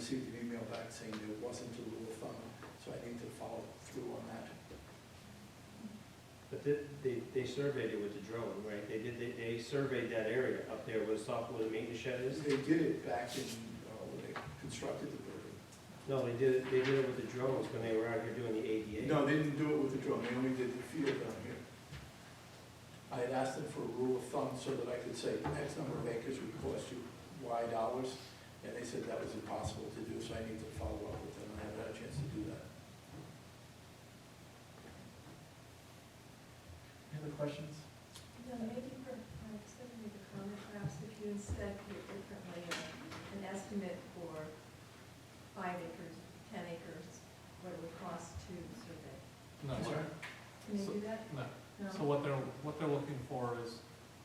received an email back saying there wasn't a rule of thumb, so I need to follow through on that. But they surveyed it with the drone, right? They surveyed that area up there where the maintenance shed is? They did it back in, when they constructed the building. No, they did it with the drones when they were out here doing the ADA. No, they didn't do it with the drone, they only did the field down here. I had asked them for a rule of thumb so that I could say X number of acres would cost you Y dollars, and they said that was impossible to do, so I need to follow up with them. I haven't had a chance to do that. Any other questions? No, maybe for, instead of the comment, perhaps if you instead put it differently, an estimate for 5 acres, 10 acres, what it would cost to survey. No, Sorry? Can you do that? no. No? So what they're looking for is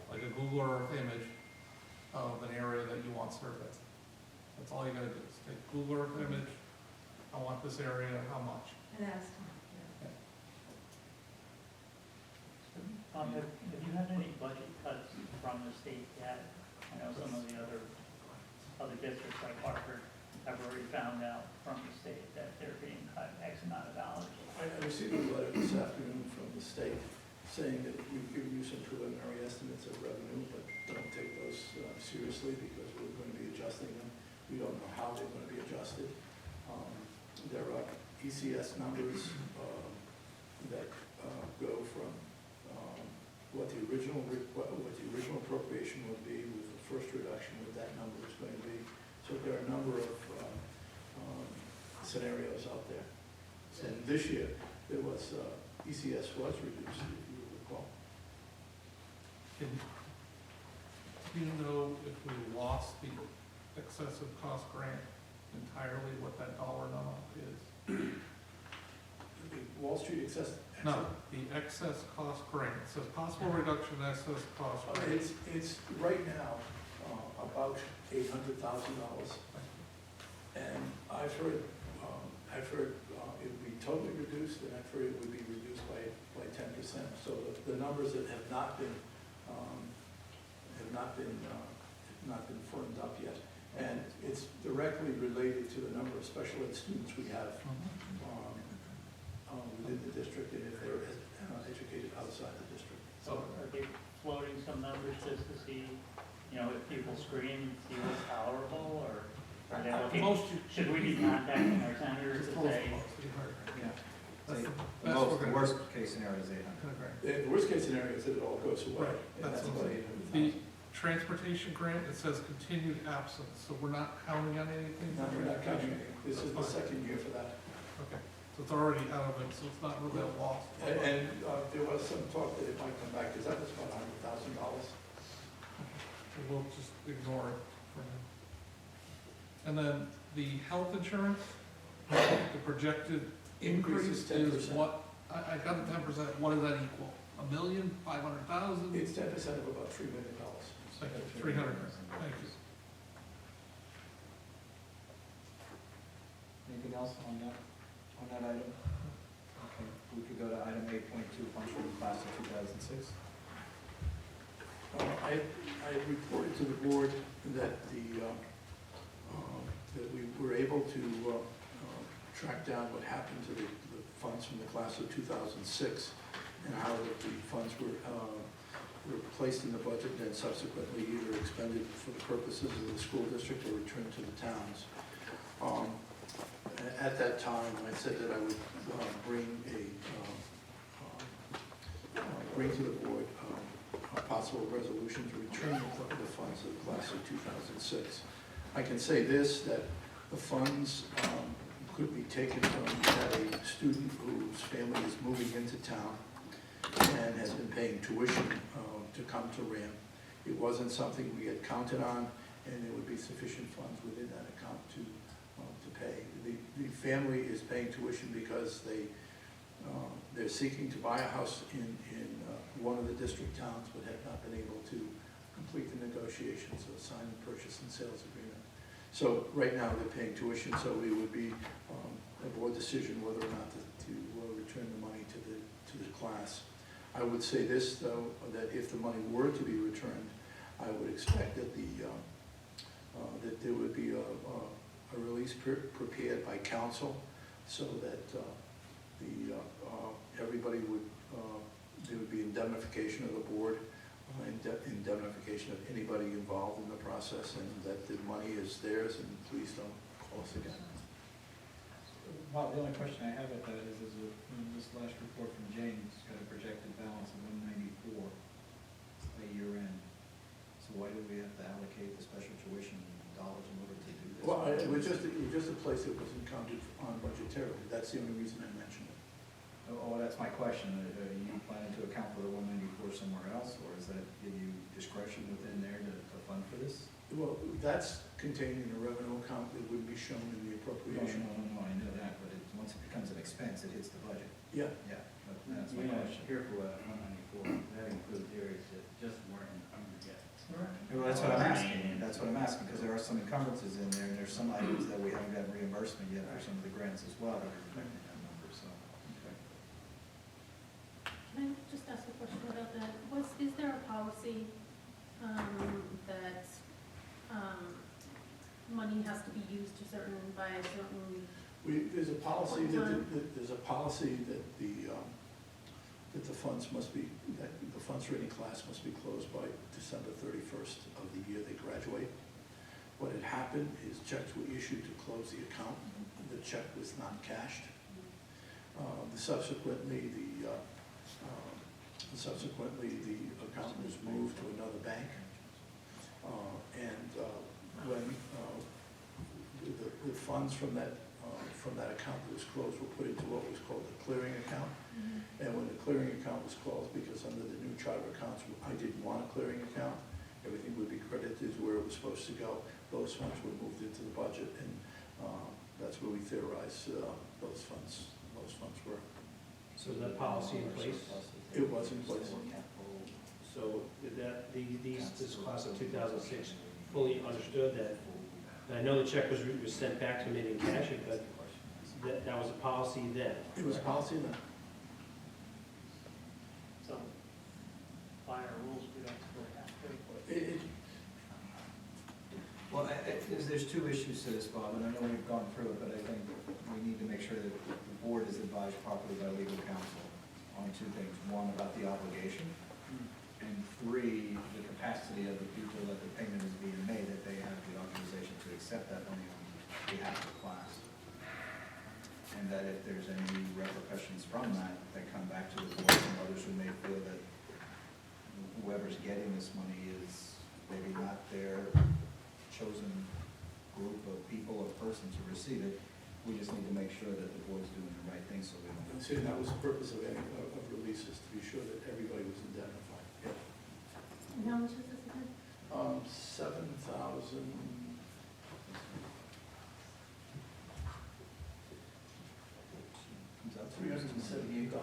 like a Google Earth image of an area that you want surveyed. That's all you gotta do, is take Google Earth image, I want this area, how much? An estimate, yeah. Have you had any budget cuts from the state yet? I know some of the other districts like Hartford have already found out from the state that they're being cut X amount of dollars. I received a letter this afternoon from the state saying that we've given you some preliminary estimates of revenue, but don't take those seriously because we're going to be adjusting them. We don't know how they're going to be adjusted. There are ECS numbers that go from what the original appropriation would be with the first reduction, what that number is going to be. So there are a number of scenarios out there. And this year, there was, ECS was reduced, if you recall. Do you know if we lost the excessive cost grant entirely, what that dollar amount is? The Wall Street No, the excess cost grant, it says possible reduction in excess cost grant. It's right now, about $800,000. And I've heard it would be totally reduced, and I've heard it would be reduced by 10%. So the numbers that have not been firmed up yet. And it's directly related to the number of special ed students we have within the district, and if they're educated outside the district. So are they floating some numbers just to see, if people scream, see what's tolerable, or are they looking, should we be contacting our senators to say? Yeah. That's the The best we're gonna worst case scenario is 800. The worst case scenario is that it all goes away, Right, and that's that's about what- 800,000. transportation grant, it says continued absence, so we're not counting on anything? No, we're not counting it. This is the That's fine. second year for that. Okay, so it's already out of it, so it's not really a loss. And there was some talk that it might come back, because that was about $100,000. We'll just ignore it for now. And then the health insurance, the projected increase Increase is is 10%. what? I got the 10%, what does that equal? $1,500,000? It's 10% of about $3 million. Like 300, thank you. Anything else on that item? Okay, we could go to item 8.2, funds for the class of 2006. I reported to the board that that we were able to track down what happened to the funds from the class of 2006 and how the funds were placed in the budget and then subsequently either expended for the purposes of the school district or returned to the towns. At that time, I said that I would bring to the board a possible resolution to return the funds of the class of 2006. I can say this, that the funds could be taken from a student whose family is moving into town and has been paying tuition to come to Rham. It wasn't something we had counted on, and there would be sufficient funds within that account to pay. The family is paying tuition because they're seeking to buy a house in one of the district towns, but have not been able to complete the negotiations or sign the purchase and sales agreement. So right now they're paying tuition, so it would be a board decision whether or not to return the money to the class. I would say this, though, that if the money were to be returned, I would expect that that there would be a release least prepared by council, so that everybody would, there would be indemnification of the board, indemnification of anybody involved in the process, and that the money is theirs, and please don't call us again. Bob, the only question I have with that is this last report from James got a projected balance of 194 a year end. So why do we have to allocate the special tuition dollars in order to do this? Well, it was just a place that wasn't counted on budgetarily, that's the only reason I mentioned it. Oh, that's my question. Are you planning to account for the 194 somewhere else, or is that give you discretion within there to fund for this? Well, that's contained in a revenue account that would be shown in the appropriation. No, I know that, but once it becomes an expense, it hits the budget. Yeah, Yeah, that's my You know, question. careful at 194, that includes areas that just weren't encumbered yet. Well, that's what I'm asking, because there are some encumbrances in there, and there's some items that we haven't gotten reimbursement yet for some of the grants as well that are reflected in that number, so. Okay. Can I just ask a question about that? Is there a policy that money has to be used by a certain, there's a policy What time? that the funds must be, that the funds for any class must be closed by December 31st of the year they graduate. What had happened is checks were issued to close the account, the check was not cashed. Subsequently, the account was moved to another bank. When the funds from that account that was closed were put into what was called the clearing account. And when the clearing account was closed, because under the new charter accounts, I didn't want a clearing account, everything would be credited to where it was supposed to go. Those funds were moved into the budget, and that's where we theorized those funds were. So is that policy in place? It was in place. So did this class of 2006 fully understood that, and I know the check was sent back to me in cash, but that was a policy then? It was a policy then. So by our rules, we don't still have to. Well, there's two issues to this, Bob, and I know we've gone through it, but I think we need to make sure that the board is advised properly by legal counsel on two things. One, about the obligation, and three, the capacity of the people that the payment is being made, that they have the authorization to accept that money on behalf of the class. And that if there's any repercussions from that, that come back to the board and others who may feel that whoever's getting this money is maybe not their chosen group of people or person to receive it. We just need to make sure that the board's doing the right thing, so we don't. And so that was the purpose of releases, to be sure that everybody was indemnified. Yeah. and how much is this again? 7,000. Comes out to $378.07.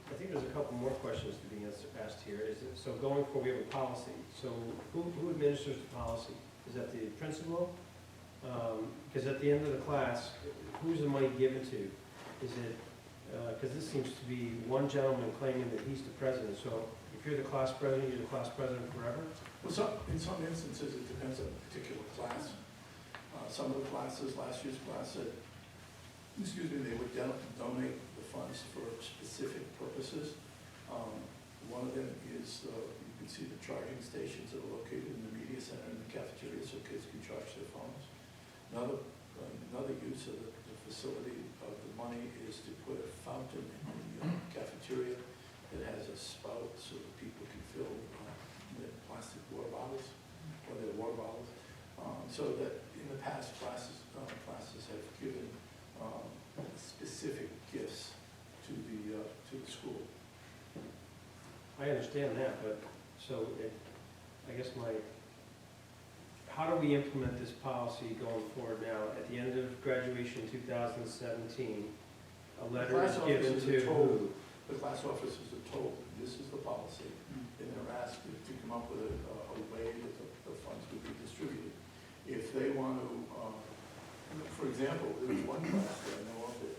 I think there's a couple more questions to be asked here. So going forward, we have a policy. So who administers the policy? Is that the principal? Because at the end of the class, who's the money given to? Is it, because this seems to be one gentleman claiming that he's the president. So if you're the class president, you're the class president forever? Well, in some instances, it depends on a particular class. Some of the classes, last year's class said, they would donate the funds for specific purposes. One of them is, you can see the charging stations that are located in the media center and the cafeteria, so kids can charge their phones. Another use of the facility of the money is to put a fountain in the cafeteria that has a spout so that people can fill their plastic water bottles or their water bottles. So that in the past, classes have given specific gifts to the school. I understand that, but I guess how do we implement this policy going forward now? At the end of graduation 2017, a letter is given to who? The class officers are told, this is the policy, and they're asked to come up with a way that the funds would be distributed. If they want to, for example, there was one class that I know of that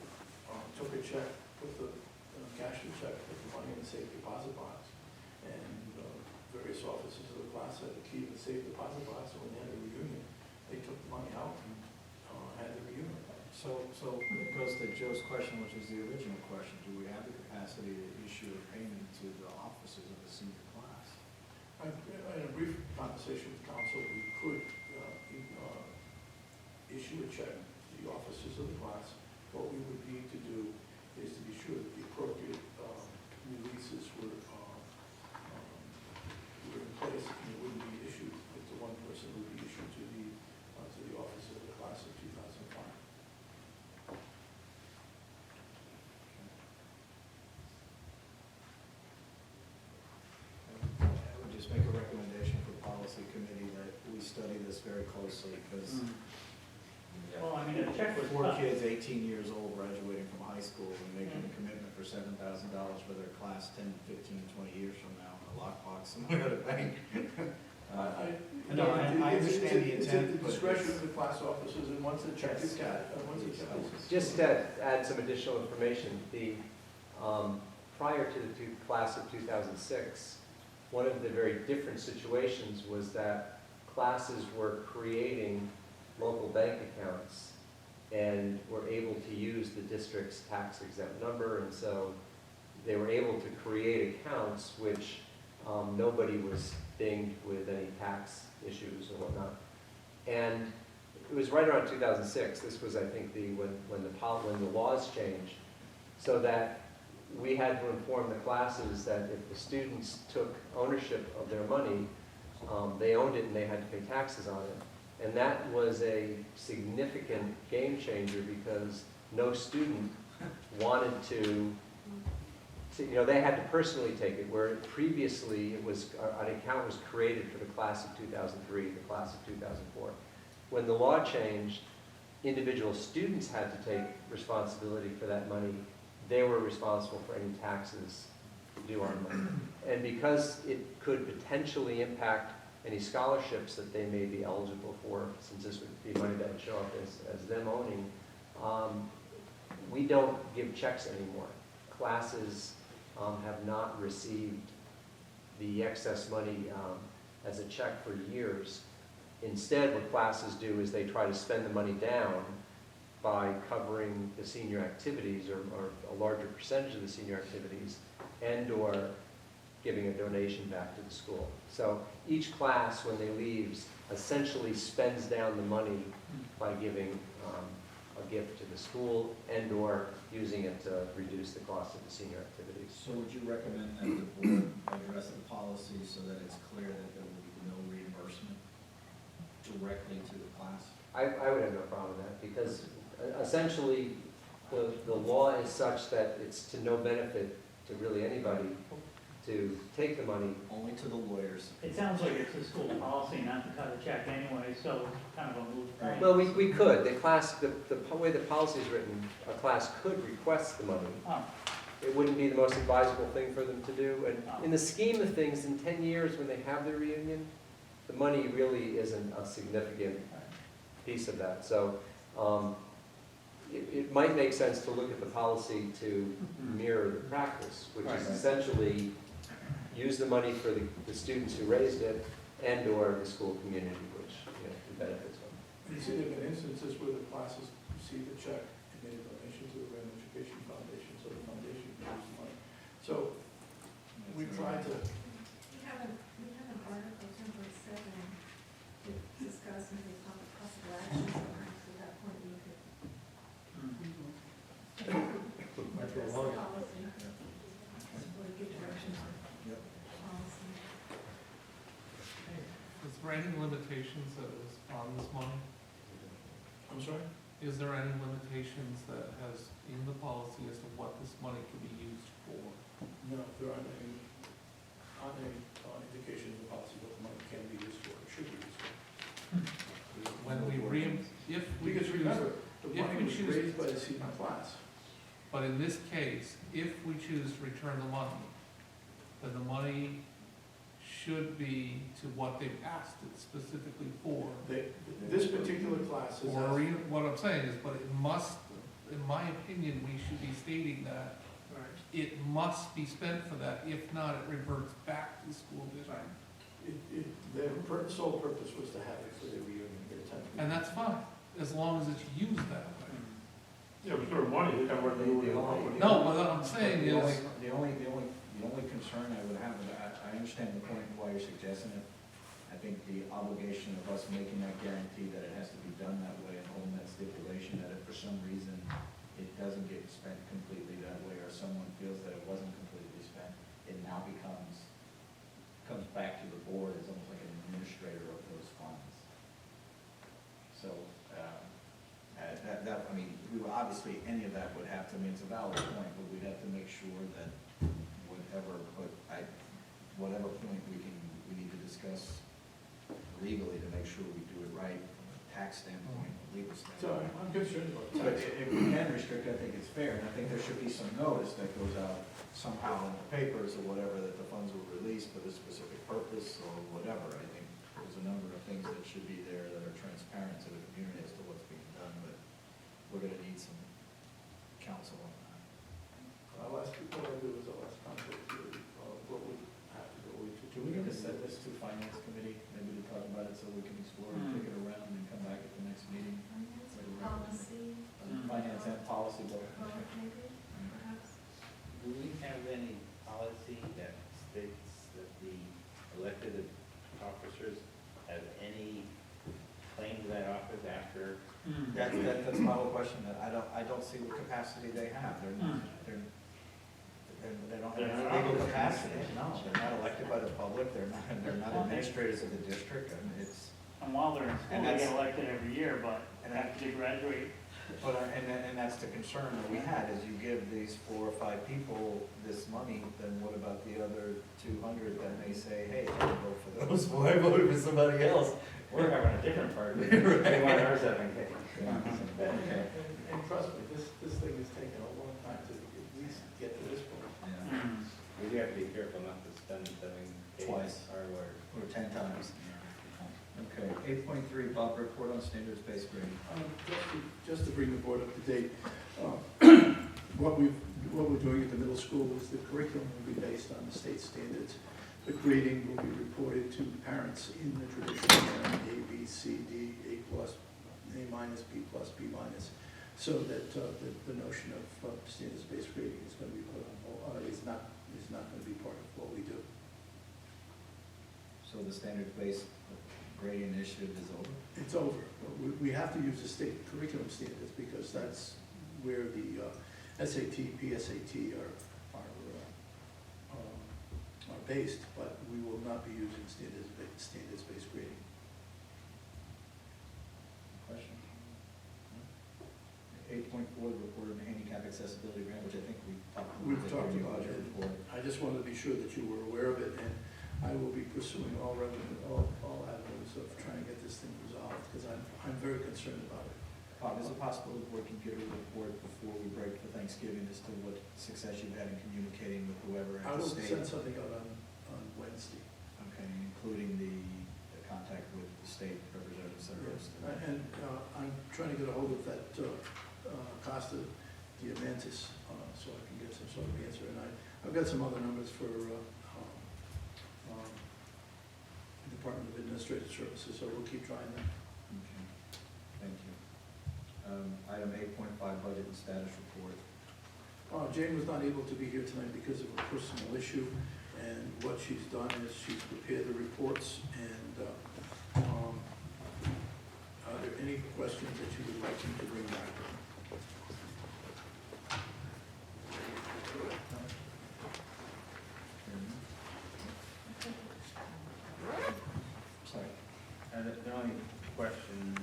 took a check, cashed a check, put the money in the safe deposit box, and various officers of the class had the key to the safe deposit So it goes to Joe's question, which is the original question, do we have the capacity to issue a payment to the officers of the senior class? In a brief conversation with council, we could issue a check to the officers of the class. What we would need to do is to be sure that the appropriate releases were in place, and it wouldn't be issued, if the one person would be issued to the officer of the class of 2005. I would just make a recommendation for policy committee that we study this very closely, because Well, I mean, a check was four cut. kids, 18 years old, graduating from high school and making a commitment for $7,000 for their class 10, 15, 20 years from now in a lockbox somewhere at a bank. No, I understand the It's intent, at the but discretion it's- of the class officers, and once the check is got, once the check is. Just to add some additional information, prior to the class of 2006, one of the very different situations was that classes were creating local bank accounts and were able to use the district's tax exempt number, and so they were able to create accounts which nobody was dinged with any tax issues or whatnot. And it was right around 2006, this was, I think, when the laws changed, so that we had to inform the classes that if the students took ownership of their money, they owned it and they had to pay taxes on it. And that was a significant game changer because no student wanted to, they had to personally take it, where previously it was, an account was created for the class of 2003, the class of 2004. When the law changed, individual students had to take responsibility for that money. They were responsible for any taxes due on them. And because it could potentially impact any scholarships that they may be eligible for, since this would be money that would show up as them owning, we don't give checks anymore. Classes have not received the excess money as a check for years. Instead, what classes do is they try to spend the money down by covering the senior activities or a larger percentage of the senior activities and/or giving a donation back to the school. So each class, when they leaves, essentially spends down the money by giving a gift to the school and/or using it to reduce the cost of the senior activities. So would you recommend that the board address the policy so that it's clear that there will be no reimbursement directly to the class? I would have no problem with that because essentially the law is such that it's to no benefit to really anybody to take the money. Only to the lawyers. It sounds like it's a school policy not to cut a check anyway, so it's kind of a moot point. Well, we could. The class, the way the policy is written, a class could request the money. Oh, It wouldn't be the most advisable thing for them to do. And in the scheme of things, in 10 years when they have their reunion, the money really isn't a significant piece of that. So it might make sense to look at the policy to mirror the practice, which is essentially use the money for the students who raised it and/or the school community, which who benefits from it. You see, there have been instances where the classes received a check and made a donation to the Rham Education Foundation, so the foundation can use the money. So we tried to, We have an article, 10.7, to discuss and take possible actions on, so at that point we could address the policy, or give directions on Yep. policy. Is there any limitations that is on this money? I'm sorry? Is there any limitations that has in the policy as to what this money can be used for? No, there aren't any indications in the policy what the money can be used for, or should be used for. When we if we Because choose, remember, the if money we was choose- raised by the senior class. but in this case, if we choose to return the money, then the money should be to what they've asked it specifically for. This particular class is, Or what I'm saying is, but it must, in my opinion, we should be stating that it must be spent for that. If not, it reverts back to the school district. their sole purpose was to have it for the reunion, their 10th. And that's fine, as long as it's used that way. Yeah, but for money, they got work to do with the company. No, what I'm saying The is, only concern I would have, and I understand the point why you're suggesting it. I think the obligation of us making that guarantee that it has to be done that way and holding that stipulation that if for some reason it doesn't get spent completely that way, or someone feels that it wasn't completely spent, it now comes back to the board as almost like an administrator of those funds. So, I mean, we would, obviously, any of that would have to, I mean, it's a valid point, but we'd have to make sure that whatever point we need to discuss legally to make sure we do it right from a tax standpoint, legal So standpoint. I'm concerned about But tax. if we can restrict, I think it's fair, and I think there should be some notice that goes out somehow in the papers or whatever, that the funds were released for this specific purpose or whatever. I think there's a number of things that should be there that are transparent to the community as to what's being done, but we're gonna need some counsel on that. I'll ask you, what I'll do is I'll ask council to, what we have to go into. Do we need to set this to finance committee, maybe to talk about it so we can explore and take it around and come back at the next meeting? Policy, Finance and policy both. vote maybe, perhaps? Do we have any policy that states that the elected officers have any claim to that office after? That's my whole question, that I don't see what capacity they have, they don't have They're any not legal officers. capacity, no, they're not elected by the public, they're not administrators of the district, I mean, it's, And while they're in school, And they that's- get elected every year, but and after they graduate, and that's the concern that we had, is you give these 4 or 5 people this money, then what about the other 200 that may say, hey, I didn't vote for those, well, I voted for somebody else. We're having a different party. Right. They want our 7K. Okay. And trust me, this thing has taken a long time to at least get to this point. Yeah. We do have to be careful not to spend 7K. Twice. Our word. Or 10 times. Okay, 8.3, Bob, report on standards-based grading. Just to bring the board up to date, what we're doing at the middle school is the curriculum will be based on the state standards. The grading will be reported to parents in the traditional manner, A, B, C, D, A plus, A minus, B plus, B minus, so that the notion of standards-based grading is going to be put on hold, is not going to be part of what we do. So the standards-based grading initiative is over? It's over. We have to use the state curriculum standards because that's where the SAT, PSAT are based, but we will not be using standards-based grading. Question? 8.4, the report on the handicap accessibility grant, which I think We've talked during the about budget it. report. I just wanted to be sure that you were aware of it, and I will be pursuing all avenues of trying to get this thing resolved, because I'm very concerned about it. Bob, is it possible the board can give a report before we break for Thanksgiving as to what success you've had in communicating with whoever I at the will state? send something out on Wednesday. Okay, including the contact with the state representatives that are listed. And I'm trying to get a hold of that Costa Diamantis, so I can get some sort of answer. And I've got some other numbers for Department of Administrative Services, so we'll keep trying that. Okay, thank you. Item 8.5, budget and status report. Jane was not able to be here tonight because of a personal issue, and what she's done is she's prepared the reports, and are there any questions that you would like me to bring back? Sorry. And the only question